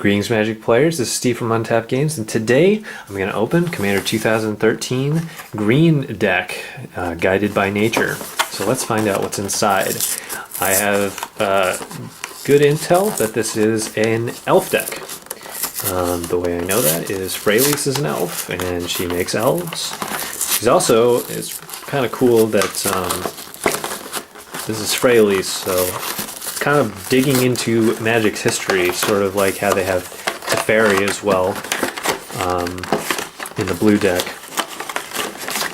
Greetings, Magic players. This is Steve from Untapped Games, and today I'm going to open Commander 2013 Green Deck, Guided by Nature. So let's find out what's inside. I have good intel that this is an elf deck. The way I know that is Freyalise is an elf, and she makes elves. She's also, it's kind of cool that this is Freyalise, so kind of digging into Magic's history, sort of like how they have Teferi as well in the blue deck.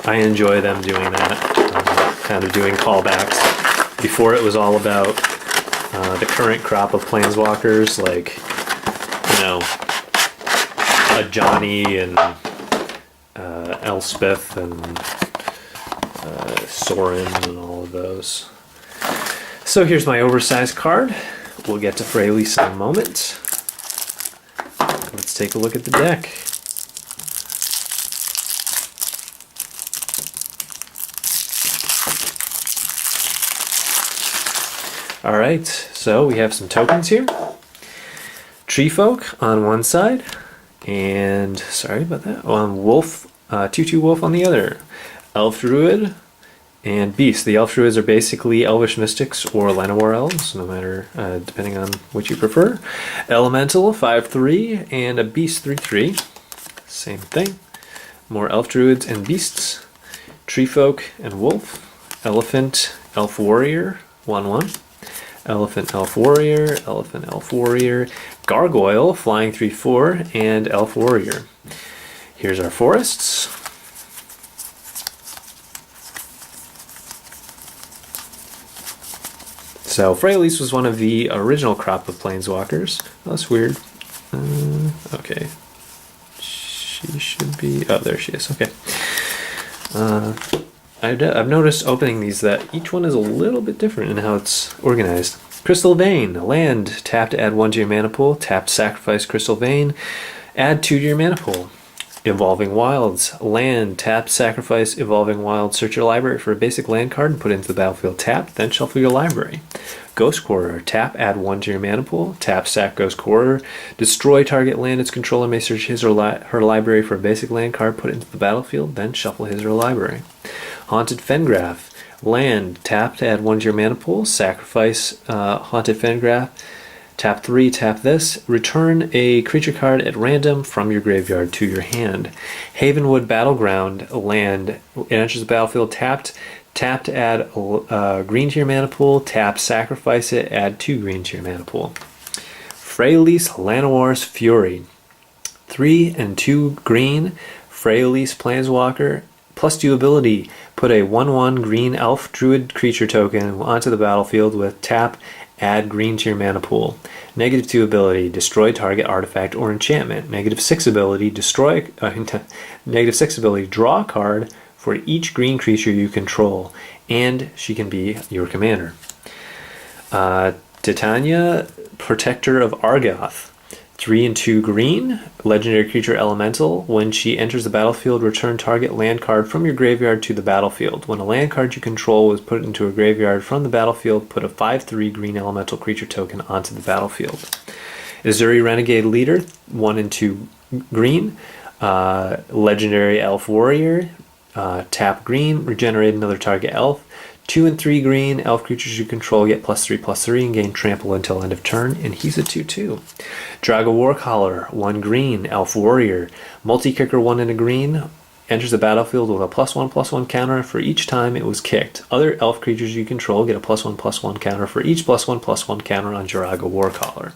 I enjoy them doing that, kind of doing callbacks. Before it was all about the current crop of planeswalkers, like, you know, a Johnny and Elspeth and Sorin and all of those. So here's my oversized card. We'll get to Freyalise in a moment. Let's take a look at the deck. Alright, so we have some tokens here. Tree Folk on one side, and sorry about that, Wolf, 2/2 Wolf on the other. Elf Druid and Beast. The Elf Druids are basically Elvish Mystics or Llanowar Elves, no matter, depending on which you prefer. Elemental, 5/3, and a Beast, 3/3. Same thing. More Elf Druids and Beasts. Tree Folk and Wolf. Elephant, Elf Warrior, 1/1. Elephant, Elf Warrior, Elephant, Elf Warrior. Gargoyle, flying 3/4, and Elf Warrior. Here's our forests. So Freyalise was one of the original crop of planeswalkers. Oh, that's weird. Okay. She should be... Oh, there she is. Okay. I've noticed opening these that each one is a little bit different in how it's organized. Crystal Vein. Land. Tap to add 1 to your mana pool. Tap to sacrifice Crystal Vein. Add 2 to your mana pool. Evolving Wilds. Land. Tap, sacrifice, Evolving Wilds. Search your library for a basic land card and put it into the battlefield. Tap, then shuffle your library. Ghost Quarter. Tap, add 1 to your mana pool. Tap, sack Ghost Quarter. Destroy target land. Its controller may search his or her library for a basic land card, put it into the battlefield, then shuffle his or her library. Haunted Fengraf. Land. Tap to add 1 to your mana pool. Sacrifice Haunted Fengraf. Tap 3, tap this. Return a creature card at random from your graveyard to your hand. Havenwood Battleground. Land. It enters the battlefield tapped. Tap to add green to your mana pool. Tap, sacrifice it, add 2 green to your mana pool. Freyalise Llanowar's Fury. 3 and 2 green. Freyalise Planeswalker. +2 ability. Put a 1/1 green elf druid creature token onto the battlefield with tap, add green to your mana pool. -2 ability, destroy target artifact or enchantment. -6 ability, -6 ability, draw a card for each green creature you control, and she can be your commander. Titania, Protector of Argoth. 3 and 2 green, legendary creature elemental. When she enters the battlefield, return target land card from your graveyard to the battlefield. When a land card you control was put into a graveyard from the battlefield, put a 5/3 green elemental creature token onto the battlefield. Azuri Renegade Leader, 1 and 2 green, legendary elf warrior. Tap green, regenerate another target elf. 2 and 3 green, elf creatures you control get +3/+3 and gain trample until end of turn, and he's a 2/2. Drago Warcaller, 1 green, elf warrior. Multi-kicker 1 and a green, enters the battlefield with a +1/+1 counter for each time it was kicked. Other elf creatures you control get a +1/+1 counter for each +1/+1 counter on Drago Warcaller.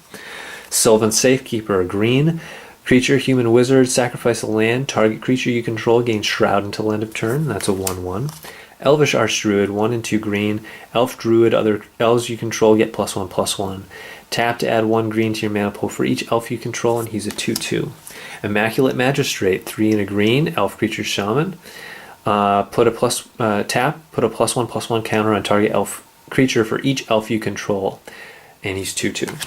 Sylvan Safekeeper, green, creature, human wizard, sacrifice a land. Target creature you control gains Shroud until end of turn. That's a 1/1. Elvish Archdruid, 1 and 2 green. Elf Druid, other elves you control get +1/+1. Tap to add 1 green to your mana pool for each elf you control, and he's a 2/2. Immaculate Magistrate, 3 and a green. Elf creature shaman. Tap, put a +1/+1 counter on target elf creature for each elf you control, and he's 2/2.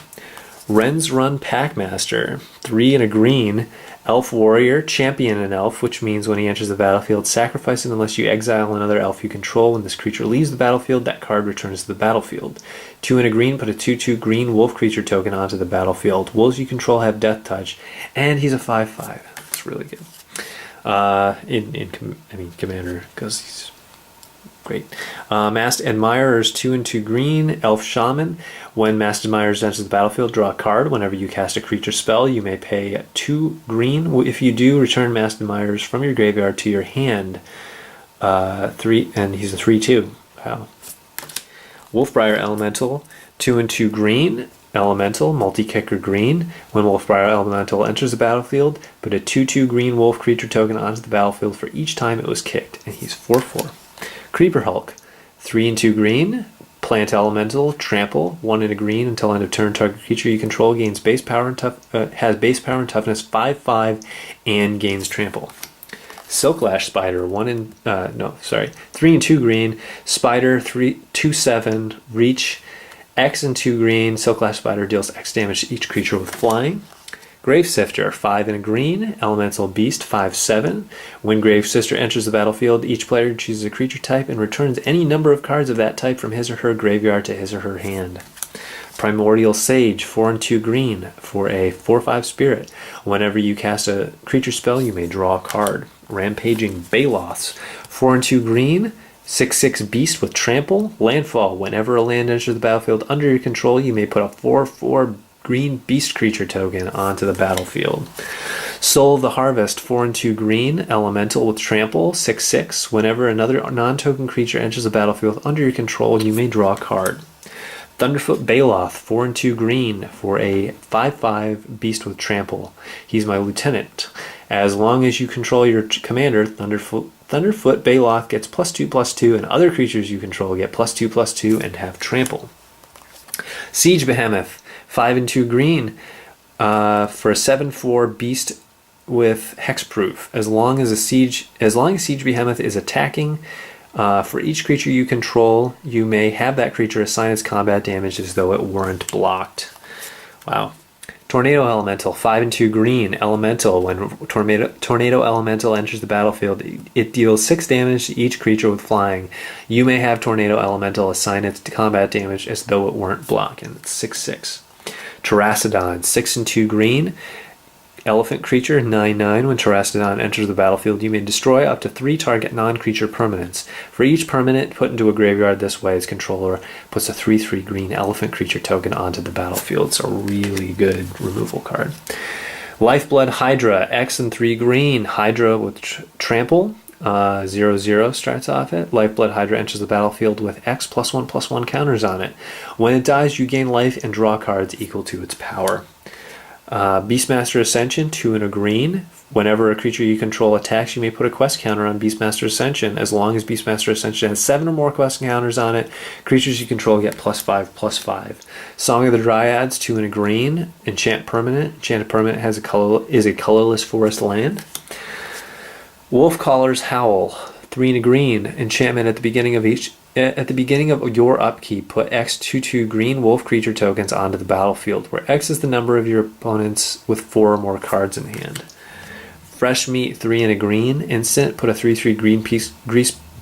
Ren's Run Packmaster, 3 and a green. Elf Warrior, champion an elf, which means when he enters the battlefield, sacrifice it unless you exile another elf you control. When this creature leaves the battlefield, that card returns to the battlefield. 2 and a green, put a 2/2 green wolf creature token onto the battlefield. Wolves you control have death touch, and he's a 5/5. That's really good. Commander, because he's great. Masked Admirers, 2 and 2 green, Elf Shaman. When Masked Admirers enters the battlefield, draw a card. Whenever you cast a creature spell, you may pay 2 green. If you do, return Masked Admirers from your graveyard to your hand. 3, and he's a 3/2. Wow. Wolfbriar Elemental, 2 and 2 green, Elemental, multi-kicker green. When Wolfbriar Elemental enters the battlefield, put a 2/2 green wolf creature token onto the battlefield for each time it was kicked, and he's 4/4. Creeper Hulk, 3 and 2 green, plant elemental, trample, 1 and a green until end of turn. Target creature you control gains base power and has base power and toughness 5/5 and gains trample. Silklash Spider, 3 and 2 green, Spider, 2/7, reach, X and 2 green. Silklash Spider deals X damage to each creature with flying. Gravesifter, 5 and a green, elemental beast, 5/7. When Gravesifter enters the battlefield, each player chooses a creature type and returns any number of cards of that type from his or her graveyard to his or her hand. Primordial Sage, 4 and 2 green, for a 4/5 spirit. Whenever you cast a creature spell, you may draw a card. Rampaging Baloths, 4 and 2 green, 6/6 beast with trample. Landfall, whenever a land enters the battlefield under your control, you may put a 4/4 green beast creature token onto the battlefield. Soul of the Harvest, 4 and 2 green, elemental with trample, 6/6. Whenever another non-token creature enters the battlefield under your control, you may draw a card. Thunderfoot Baloth, 4 and 2 green, for a 5/5 beast with trample. He's my lieutenant. As long as you control your commander, Thunderfoot Baloth gets +2/+2, and other creatures you control get +2/+2 and have trample. Siege Behemoth, 5 and 2 green, for a 7/4 beast with hexproof. As long as Siege Behemoth is attacking, for each creature you control, you may have that creature assign its combat damage as though it weren't blocked. Wow. Tornado Elemental, 5 and 2 green, elemental. When Tornado Elemental enters the battlefield, it deals 6 damage to each creature with flying. You may have Tornado Elemental assign its combat damage as though it weren't blocked, and it's 6/6. Terracodon, 6 and 2 green, elephant creature, 9/9. When Terracodon enters the battlefield, you may destroy up to 3 target non-creature permanents. For each permanent put into a graveyard this way, its controller puts a 3/3 green elephant creature token onto the battlefield. It's a really good removal card. Lifeblood Hydra, X and 3 green, Hydra with trample, 0/0 starts off it. Lifeblood Hydra enters the battlefield with X +1/+1 counters on it. When it dies, you gain life and draw cards equal to its power. Beastmaster Ascension, 2 and a green. Whenever a creature you control attacks, you may put a quest counter on Beastmaster Ascension. As long as Beastmaster Ascension has 7 or more quest counters on it, creatures you control get +5/+5. Song of the Dryads, 2 and a green. Enchant permanent. Enchanted permanent is a colorless forest land. Wolfcaller's Howl, 3 and a green. Enchantment at the beginning of your upkeep, put X 2/2 green wolf creature tokens onto the battlefield, where X is the number of your opponents with 4 or more cards in hand. Fresh Meat, 3 and a green. Instant, put a 3/3 green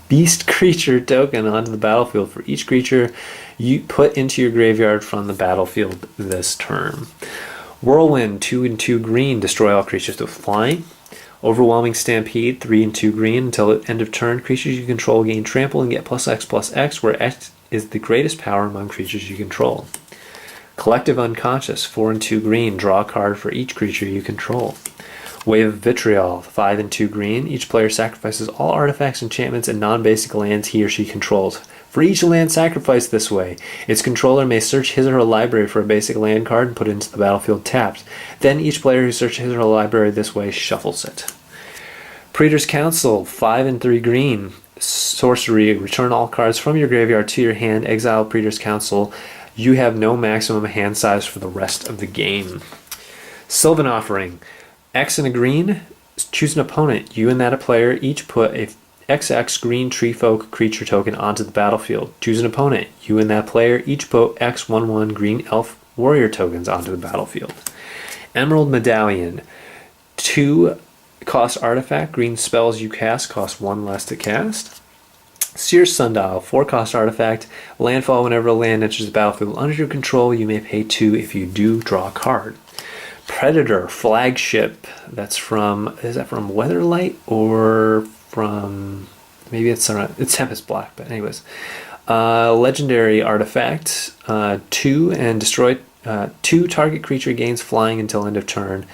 beast creature token onto the battlefield for each creature you put into your graveyard from the battlefield this turn. Whirlwind, 2 and 2 green. Destroy all creatures with flying. Overwhelming Stampede, 3 and 2 green. Until the end of turn, creatures you control gain trample and get +X/+X, where X is the greatest power among creatures you control. Collective Unconscious, 4 and 2 green. Draw a card for each creature you control. Wave of Vitriol, 5 and 2 green. Each player sacrifices all artifacts, enchantments, and non-basic lands he or she controls. For each land sacrificed this way, its controller may search his or her library for a basic land card and put it into the battlefield tapped. Then each player who searches his or her library this way shuffles it. Praetor's Council, 5 and 3 green. Sorcery, return all cards from your graveyard to your hand. Exile Praetor's Council. You have no maximum hand size for the rest of the game. Sylvan Offering, X and a green. Choose an opponent. You and that player each put a XX green tree folk creature token onto the battlefield. Choose an opponent. You and that player each put X/1/1 green elf warrior tokens onto the battlefield. Emerald Medallion, 2 cost artifact. Green spells you cast cost 1 less to cast. Seer's Sundial, 4 cost artifact. Landfall, whenever a land enters the battlefield under your control, you may pay 2 if you do draw a card. Predator, flagship. That's from, is that from Weatherlight or from, maybe it's Tempest Black, but anyways. Legendary artifact, 2 and destroy, 2 target creature gains flying until end of turn.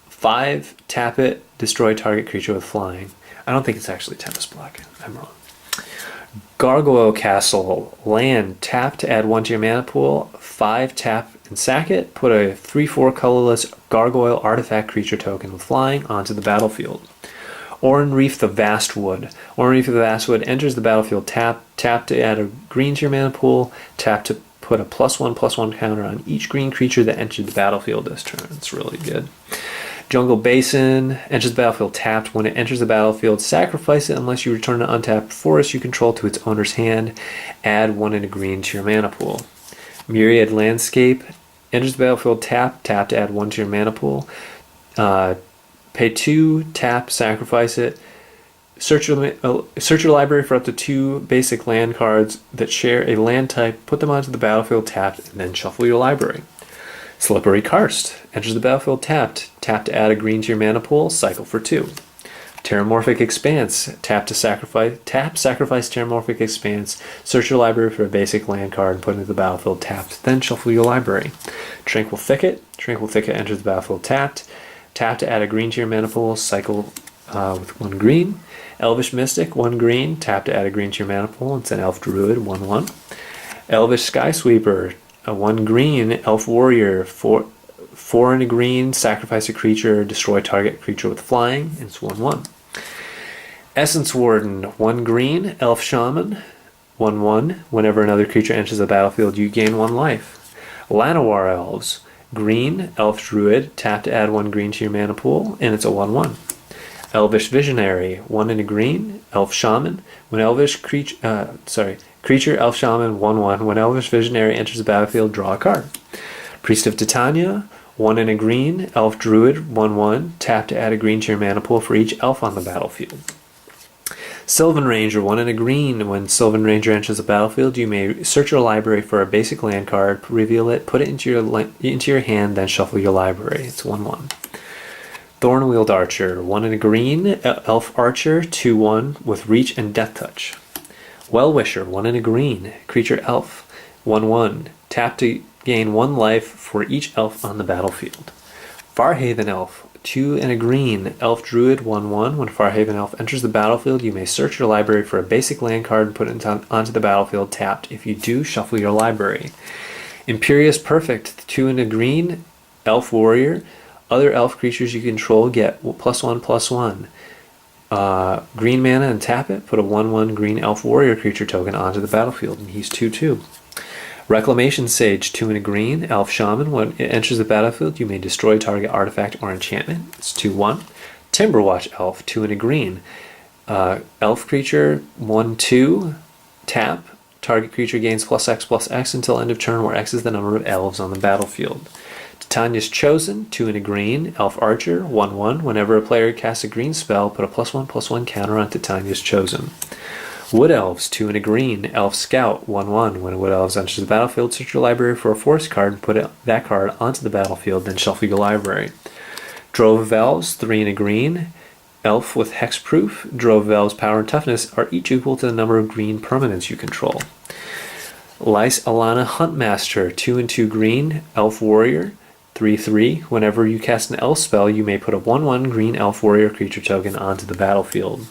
5, tap it, destroy target creature with flying. I don't think it's actually Tempest Black. I'm wrong. Gargoyle Castle, land, tap to add 1 to your mana pool. 5, tap and sack it. Put a 3/4 colorless gargoyle artifact creature token with flying onto the battlefield. Oran Reef the Vastwood. Oran Reef the Vastwood enters the battlefield. Tap to add a green to your mana pool. Tap to put a +1/+1 counter on each green creature that entered the battlefield this turn. It's really good. Jungle Basin enters the battlefield tapped. When it enters the battlefield, sacrifice it unless you return an untapped forest you control to its owner's hand. Add 1 and a green to your mana pool. Myriad Landscape enters the battlefield tap to add 1 to your mana pool. Pay 2, tap, sacrifice it. Search your library for up to 2 basic land cards that share a land type. Put them onto the battlefield tapped, and then shuffle your library. Slippery Karst enters the battlefield tapped. Tap to add a green to your mana pool. Cycle for 2. Terramorphic Expanse. Tap, sacrifice Terramorphic Expanse. Search your library for a basic land card and put it into the battlefield tapped. Then shuffle your library. Tranquil Thicket. Tranquil Thicket enters the battlefield tapped. Tap to add a green to your mana pool. Cycle with 1 green. Elvish Mystic, 1 green. Tap to add a green to your mana pool. It's an Elf Druid, 1/1. Elvish Skysweeper, 1 green. Elf Warrior, 4 and a green. Sacrifice a creature. Destroy target creature with flying. It's 1/1. Essence Warden, 1 green. Elf Shaman, 1/1. Whenever another creature enters the battlefield, you gain 1 life. Llanowar Elves, green. Elf Druid, tap to add 1 green to your mana pool, and it's a 1/1. Elvish Visionary, 1 and a green. Elf Shaman, when creature Elf Shaman, 1/1. When Elvish Visionary enters the battlefield, draw a card. Priest of Titania, 1 and a green. Elf Druid, 1/1. Tap to add a green to your mana pool for each elf on the battlefield. Sylvan Ranger, 1 and a green. When Sylvan Ranger enters the battlefield, you may search your library for a basic land card, reveal it, put it into your hand, then shuffle your library. It's 1/1. Thornwheeled Archer, 1 and a green. Elf Archer, 2/1 with reach and death touch. Well-Wisher, 1 and a green. Creature Elf, 1/1. Tap to gain 1 life for each elf on the battlefield. Farhaven Elf, 2 and a green. Elf Druid, 1/1. When Farhaven Elf enters the battlefield, you may search your library for a basic land card and put it onto the battlefield tapped. If you do, shuffle your library. Imperious Perfect, 2 and a green. Elf Warrior. Other elf creatures you control get +1/+1. Green mana and tap it. Put a 1/1 green Elf Warrior creature token onto the battlefield, and he's 2/2. Reclamation Sage, 2 and a green. Elf Shaman, when it enters the battlefield, you may destroy target artifact or enchantment. It's 2/1. Timberwatch Elf, 2 and a green. Elf creature, 1/2. Tap. Target creature gains +X/+X until end of turn, where X is the number of elves on the battlefield. Titania's Chosen, 2 and a green. Elf Archer, 1/1. Whenever a player casts a green spell, put a +1/+1 counter on Titania's Chosen. Wood Elves, 2 and a green. Elf Scout, 1/1. When a Wood Elves enters the battlefield, search your library for a forest card and put that card onto the battlefield, then shuffle your library. Drove of Elves, 3 and a green. Elf with Hexproof. Drove of Elves' power and toughness are each equal to the number of green permanents you control. Lys Alana Huntmaster, 2 and 2 green. Elf Warrior, 3/3. Whenever you cast an elf spell, you may put a 1/1 green elf warrior creature token onto the battlefield.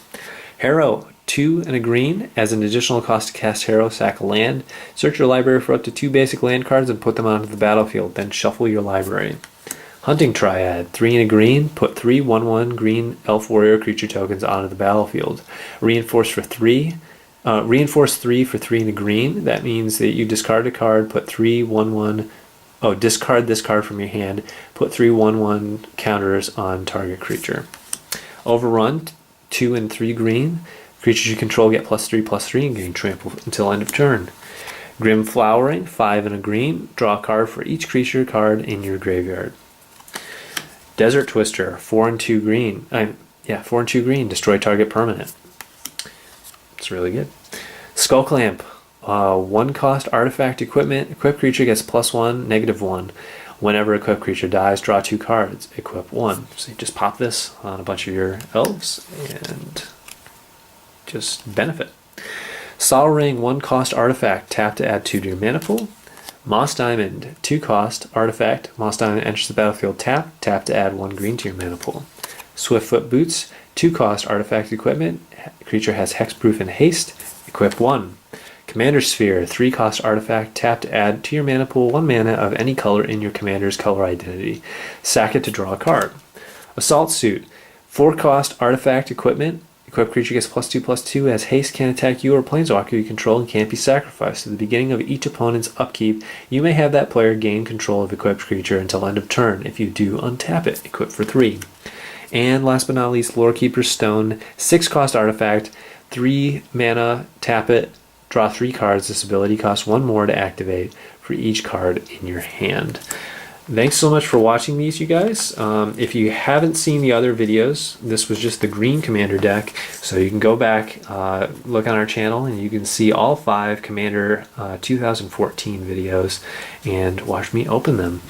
Harrow, 2 and a green. As an additional cost to cast Harrow, sack a land. Search your library for up to 2 basic land cards and put them onto the battlefield, then shuffle your library. Hunting Triad, 3 and a green. Put 3 1/1 green elf warrior creature tokens onto the battlefield. Reinforce 3 for 3 and a green. That means that you discard a card, put 3 1/1. Discard this card from your hand. Put 3 1/1 counters on target creature. Overrun, 2 and 3 green. Creatures you control get +3/+3 and gain trample until end of turn. Grim Flowering, 5 and a green. Draw a card for each creature card in your graveyard. Desert Twister, 4 and 2 green. 4 and 2 green, destroy target permanent. It's really good. Skull Clamp, 1 cost artifact equipment. Equipped creature gets +1, -1. Whenever equipped creature dies, draw 2 cards. Equip 1. So you just pop this on a bunch of your elves and just benefit. Sol Ring, 1 cost artifact. Tap to add 2 to your mana pool. Moss Diamond, 2 cost artifact. Moss Diamond enters the battlefield tap. Tap to add 1 green to your mana pool. Swiftfoot Boots, 2 cost artifact equipment. Creature has hexproof and haste. Equip 1. Commander Sphere, 3 cost artifact. Tap to add to your mana pool 1 mana of any color in your commander's color identity. Sack it to draw a card. Assault Suit, 4 cost artifact equipment. Equipped creature gets +2/+2, has haste, can attack you or planeswalker you control, and can't be sacrificed. At the beginning of each opponent's upkeep, you may have that player gain control of equipped creature until end of turn. If you do, untap it. Equip for 3. And last but not least, Lorekeeper's Stone, 6 cost artifact, 3 mana, tap it, draw 3 cards. This ability costs 1 more to activate for each card in your hand. Thanks so much for watching these, you guys. If you haven't seen the other videos, this was just the green Commander deck, so you can go back, look on our channel, and you can see all 5 Commander 2014 videos and watch me open them.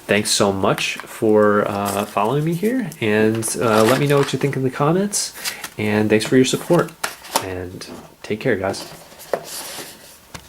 Thanks so much for following me here, and let me know what you think in the comments, and thanks for your support, and take care, guys.